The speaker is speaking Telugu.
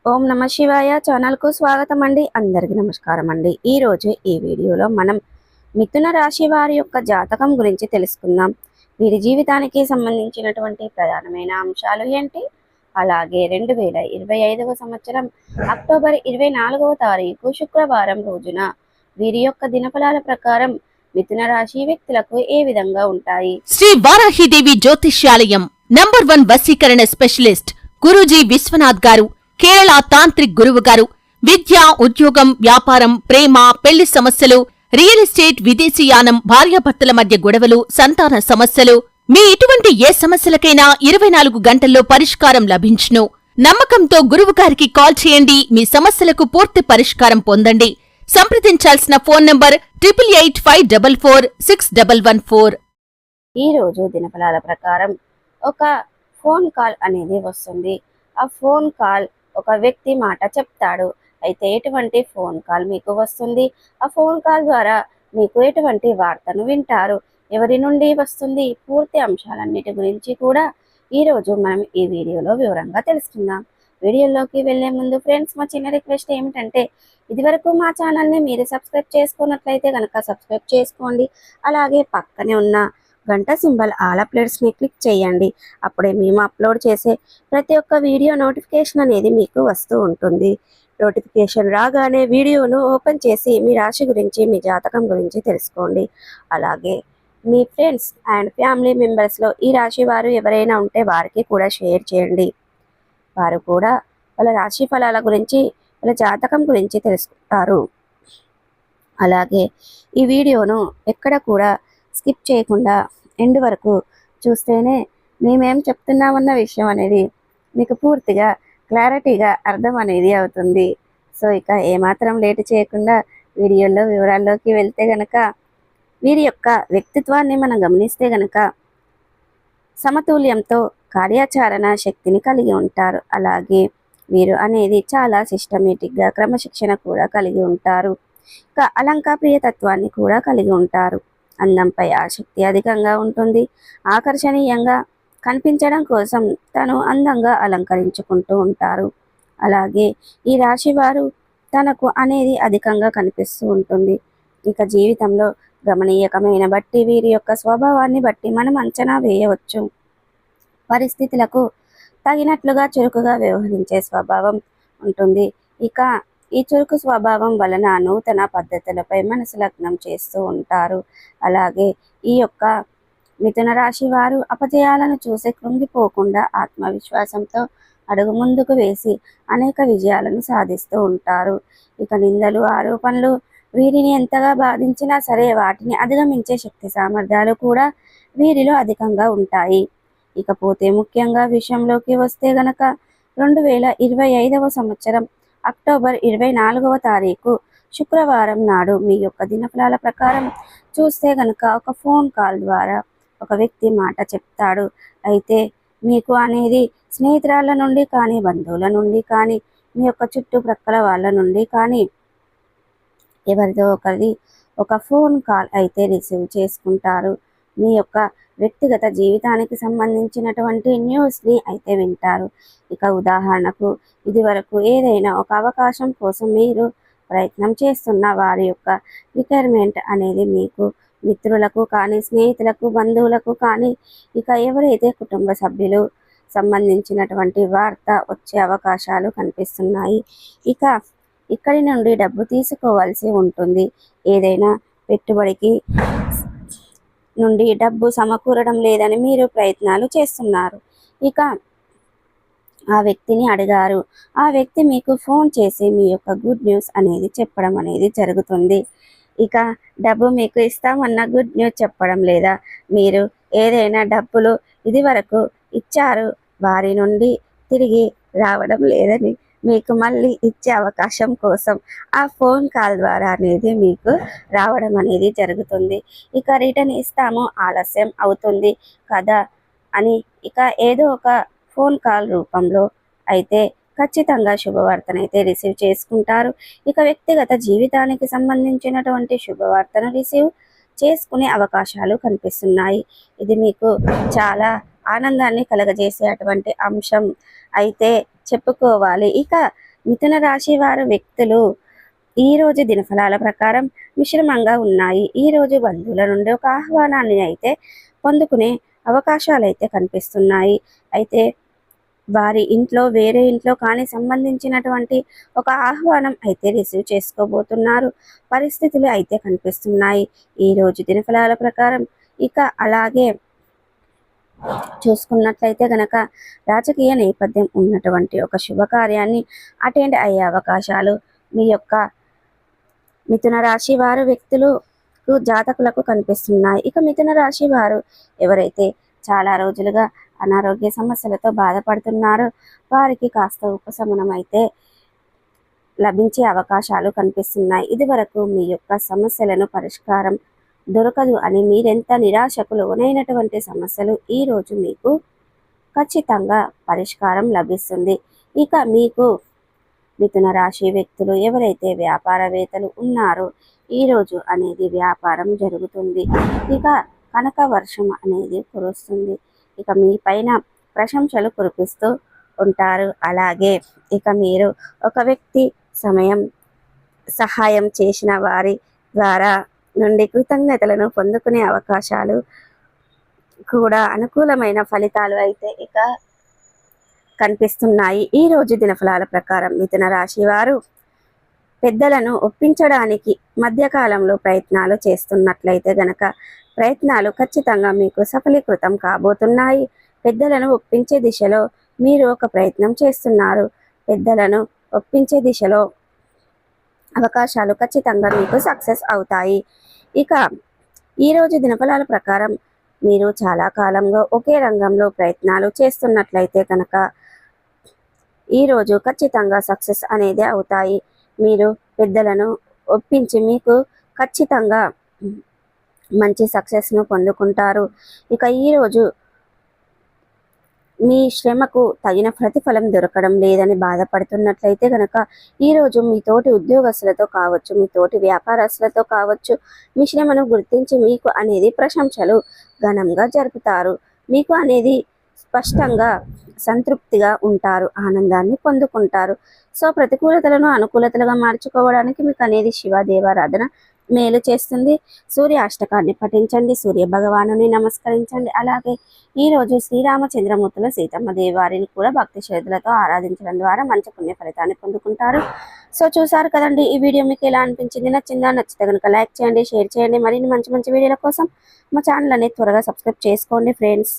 ఓం నమ శివాయ ఛానల్కు స్వాగతం అండి. అందరికీ నమస్కారం అండి. ఈరోజు ఈ వీడియోలో మనం మిథున రాశి వారి యొక్క జాతకం గురించి తెలుసుకుందాం. వీరి జీవితానికి సంబంధించినటువంటి ప్రధానమైన అంశాలు ఏంటి, అలాగే 2025వ సంవత్సరం అక్టోబర్ 24వ తారీఖు శుక్రవారం రోజున వీరి యొక్క దినఫలాల ప్రకారం మిథున రాశి వ్యక్తులకు ఏ విధంగా ఉంటాయి. శ్రీ వారాహిదేవి జ్యోతిష్యాలయం నంబర్ 1 వశీకరణ స్పెషలిస్ట్ గురూజీ విశ్వనాథ్ గారు, కేరళ తాంత్రిక్ గురువు గారు. విద్య, ఉద్యోగం, వ్యాపారం, ప్రేమ, పెళ్లి సమస్యలు, రియల్ ఎస్టేట్, విదేశీయానం, భార్యాభర్తల మధ్య గొడవలు, సంతాన సమస్యలు, మీ ఇటువంటి ఏ సమస్యలకైనా 24 గంటల్లో పరిష్కారం లభించును. నమ్మకంతో గురువుగారికి కాల్ చేయండి. మీ సమస్యలకు పూర్తి పరిష్కారం పొందండి. సంప్రదించాల్సిన ఫోన్ నంబర్ 8885446114. ఈ రోజు దినఫలాల ప్రకారం ఒక ఫోన్ కాల్ అనేది వస్తుంది. ఆ ఫోన్ కాల్ ఒక వ్యక్తి మాట చెప్తాడు. అయితే ఎటువంటి ఫోన్ కాల్ మీకు వస్తుంది, ఆ ఫోన్ కాల్ ద్వారా మీకు ఎటువంటి వార్తను వింటారు, ఎవరి నుండి వస్తుంది, పూర్తి అంశాలన్నిటి గురించి కూడా ఈరోజు మనం ఈ వీడియోలో వివరంగా తెలుసుకుందాం. వీడియోలోకి వెళ్లే ముందు ఫ్రెండ్స్, మా చిన్న రిక్వెస్ట్ ఏమిటంటే, ఇదివరకు మా ఛానల్ని మీరు సబ్స్క్రైబ్ చేసుకున్నట్లయితే కనుక సబ్స్క్రైబ్ చేసుకోండి. అలాగే పక్కనే ఉన్న గంట సింబల్ ఆల్ అప్లోడ్స్ని క్లిక్ చేయండి. అప్పుడే మేము అప్లోడ్ చేసే ప్రతి ఒక్క వీడియో నోటిఫికేషన్ అనేది మీకు వస్తూ ఉంటుంది. నోటిఫికేషన్ రాగానే వీడియోను ఓపెన్ చేసి మీ రాశి గురించి, మీ జాతకం గురించి తెలుసుకోండి. అలాగే మీ ఫ్రెండ్స్ అండ్ ఫ్యామిలీ మెంబర్స్లో ఈ రాశి వారు ఎవరైనా ఉంటే వారికి కూడా షేర్ చేయండి. వారు కూడా వాళ్ళ రాశి ఫలాల గురించి, వాళ్ళ జాతకం గురించి తెలుసుకుంటారు. అలాగే ఈ వీడియోను ఎక్కడ కూడా స్కిప్ చేయకుండా ఎండ్ వరకు చూస్తేనే మేమేం చెప్తున్నామన్న విషయం అనేది మీకు పూర్తిగా క్లారిటీగా అర్థం అనేది అవుతుంది. సో ఇక ఏమాత్రం లేట్ చేయకుండా వీడియోలో వివరాల్లోకి వెళ్తే గనక, వీరి యొక్క వ్యక్తిత్వాన్ని మనం గమనిస్తే గనక సమతుల్యంతో కార్యాచరణ శక్తిని కలిగి ఉంటారు. అలాగే వీరు అనేది చాలా సిస్టమేటిక్గా క్రమశిక్షణ కూడా కలిగి ఉంటారు. ఇక అలంకాప్రియతత్వాన్ని కూడా కలిగి ఉంటారు. అందంపై ఆసక్తి అధికంగా ఉంటుంది. ఆకర్షణీయంగా కనిపించడం కోసం తను అందంగా అలంకరించుకుంటూ ఉంటారు. అలాగే ఈ రాశి వారు తనకు అనేది అధికంగా కనిపిస్తూ ఉంటుంది. ఇక జీవితంలో గమనీయకమైన బట్టి వీరి యొక్క స్వభావాన్ని బట్టి మనం అంచనా వేయవచ్చు. పరిస్థితులకు తగినట్లుగా చురుకుగా వ్యవహరించే స్వభావం ఉంటుంది. ఇక ఈ చురుకు స్వభావం వలన నూతన పద్ధతులపై మనసు లగ్నం చేస్తూ ఉంటారు. అలాగే ఈ యొక్క మిథున రాశి వారు అపజయాలను చూసి కృంగిపోకుండా ఆత్మవిశ్వాసంతో అడుగు ముందుకు వేసి అనేక విజయాలను సాధిస్తూ ఉంటారు. ఇక నిందలు, ఆరోపణలు వీరిని ఎంతగా బాధించినా సరే వాటిని అధిగమించే శక్తి సామర్థ్యాలు కూడా వీరిలో అధికంగా ఉంటాయి. ఇకపోతే ముఖ్యంగా విషయంలోకి వస్తే గనక 2025వ సంవత్సరం అక్టోబర్ 24వ తారీఖు శుక్రవారం నాడు మీ యొక్క దినఫలాల ప్రకారం చూస్తే గనక ఒక ఫోన్ కాల్ ద్వారా ఒక వ్యక్తి మాట చెప్తాడు. అయితే మీకు అనేది స్నేహితురాళ్ళ నుండి కానీ, బంధువుల నుండి కానీ, మీ యొక్క చుట్టుప్రక్కల వాళ్ళ నుండి కానీ ఎవరిదో ఒకరిది ఒక ఫోన్ కాల్ అయితే రిసీవ్ చేసుకుంటారు. మీ యొక్క వ్యక్తిగత జీవితానికి సంబంధించినటువంటి న్యూస్ని అయితే వింటారు. ఇక ఉదాహరణకు, ఇది వరకు ఏదైనా ఒక అవకాశం కోసం మీరు ప్రయత్నం చేస్తున్న వారి యొక్క రిటైర్మెంట్ అనేది మీకు మిత్రులకు కానీ, స్నేహితులకు, బంధువులకు కానీ, ఇక ఎవరైతే కుటుంబ సభ్యులు సంబంధించినటువంటి వార్త వచ్చే అవకాశాలు కనిపిస్తున్నాయి. ఇక ఇక్కడి నుండి డబ్బు తీసుకోవాల్సి ఉంటుంది. ఏదైనా పెట్టుబడికి నుండి డబ్బు సమకూరడం లేదని మీరు ప్రయత్నాలు చేస్తున్నారు. ఇక ఆ వ్యక్తిని అడిగారు. ఆ వ్యక్తి మీకు ఫోన్ చేసి మీ యొక్క గుడ్ న్యూస్ అనేది చెప్పడం అనేది జరుగుతుంది. ఇక డబ్బు మీకు ఇస్తామన్న గుడ్ న్యూస్ చెప్పడం లేదా, మీరు ఏదైనా డబ్బులు ఇది వరకు ఇచ్చారు వారి నుండి తిరిగి రావడం లేదని మీకు మళ్ళీ ఇచ్చే అవకాశం కోసం ఆ ఫోన్ కాల్ ద్వారా అనేది మీకు రావడం అనేది జరుగుతుంది. ఇక రిటర్న్ ఇస్తాము, ఆలస్యం అవుతుంది కదా అని ఇక ఏదో ఒక ఫోన్ కాల్ రూపంలో అయితే ఖచ్చితంగా శుభవార్తనైతే రిసీవ్ చేసుకుంటారు. ఇక వ్యక్తిగత జీవితానికి సంబంధించినటువంటి శుభవార్తను రిసీవ్ చేసుకునే అవకాశాలు కనిపిస్తున్నాయి. ఇది మీకు చాలా ఆనందాన్ని కలగజేసేటువంటి అంశం అయితే చెప్పుకోవాలి. ఇక మిథున రాశి వారు వ్యక్తులు ఈ రోజు దినఫలాల ప్రకారం మిశ్రమంగా ఉన్నాయి. ఈ రోజు బంధువుల నుండి ఒక ఆహ్వానాన్ని అయితే పొందుకునే అవకాశాలు అయితే కనిపిస్తున్నాయి. అయితే వారి ఇంట్లో వేరే ఇంట్లో కానీ సంబంధించినటువంటి ఒక ఆహ్వానం అయితే రిసీవ్ చేసుకోబోతున్నారు. పరిస్థితులు అయితే కనిపిస్తున్నాయి ఈ రోజు దినఫలాల ప్రకారం. ఇక అలాగే చూసుకున్నట్లయితే గనక రాజకీయ నేపథ్యం ఉన్నటువంటి ఒక శుభకార్యాన్ని అటెండ్ అయ్యే అవకాశాలు మీ యొక్క మిథున రాశి వారు వ్యక్తులకు జాతకులకు కనిపిస్తున్నాయి. ఇక మిథున రాశి వారు ఎవరైతే చాలా రోజులుగా అనారోగ్య సమస్యలతో బాధపడుతున్నారో వారికి కాస్త ఉపశమనం అయితే లభించే అవకాశాలు కనిపిస్తున్నాయి. ఇది వరకు మీ యొక్క సమస్యలను పరిష్కారం దొరకదు అని మీరెంత నిరాశకు లోనైనటువంటి సమస్యలు ఈ రోజు మీకు ఖచ్చితంగా పరిష్కారం లభిస్తుంది. ఇక మీకు మిథున రాశి వ్యక్తులు ఎవరైతే వ్యాపారవేత్తలు ఉన్నారో ఈ రోజు అనేది వ్యాపారం జరుగుతుంది. ఇక కనక వర్షం అనేది కురుస్తుంది. ఇక మీ పైన ప్రశంసలు కురిపిస్తూ ఉంటారు. అలాగే ఇక మీరు ఒక వ్యక్తి సహాయం చేసిన వారి ద్వారా నుండి కృతజ్ఞతలను పొందుకునే అవకాశాలు కూడా అనుకూలమైన ఫలితాలు అయితే ఇక కనిపిస్తున్నాయి. ఈ రోజు దినఫలాల ప్రకారం మిథున రాశి వారు పెద్దలను ఒప్పించడానికి మధ్యకాలంలో ప్రయత్నాలు చేస్తున్నట్లయితే గనక ప్రయత్నాలు ఖచ్చితంగా మీకు సఫలీకృతం కాబోతున్నాయి. పెద్దలను ఒప్పించే దిశలో మీరు ఒక ప్రయత్నం చేస్తున్నారు. పెద్దలను ఒప్పించే దిశలో అవకాశాలు ఖచ్చితంగా మీకు సక్సెస్ అవుతాయి. ఇక ఈరోజు దినఫలాల ప్రకారం మీరు చాలా కాలంగా ఒకే రంగంలో ప్రయత్నాలు చేస్తున్నట్లయితే కనుక ఈరోజు ఖచ్చితంగా సక్సెస్ అనేది అవుతాయి. మీరు పెద్దలను ఒప్పించి మీకు ఖచ్చితంగా మంచి సక్సెస్ను పొందుకుంటారు. ఇక ఈరోజు మీ శ్రమకు తగిన ప్రతిఫలం దొరకడం లేదని బాధపడుతున్నట్లయితే కనుక ఈరోజు మీ తోటి ఉద్యోగస్తులతో కావచ్చు, మీ తోటి వ్యాపారస్తులతో కావచ్చు, మీ శ్రమను గుర్తించి మీకు అనేది ప్రశంసలు ఘనంగా జరుపుతారు. మీకు అనేది స్పష్టంగా సంతృప్తిగా ఉంటారు, ఆనందాన్ని పొందుకుంటారు. సో ప్రతికూలతలను అనుకూలతలుగా మార్చుకోవడానికి మీకు అనేది శివ దేవారాధన మేలు చేస్తుంది. సూర్య అష్టకాన్ని పఠించండి, సూర్య భగవానుని నమస్కరించండి. అలాగే ఈరోజు శ్రీరామచంద్రమూర్తుల సీతమ్మ దేవారిని కూడా భక్తి శ్రద్ధలతో ఆరాధించడం ద్వారా మంచి పుణ్య ఫలితాన్ని పొందుకుంటారు. సో చూసారు కదండి, ఈ వీడియో మీకు ఎలా అనిపించింది? నచ్చిందా? నచ్చితే కనుక లైక్ చేయండి, షేర్ చేయండి. మరిన్ని మంచి మంచి వీడియోల కోసం మా ఛానల్ అనేది త్వరగా సబ్స్క్రైబ్ చేసుకోండి ఫ్రెండ్స్.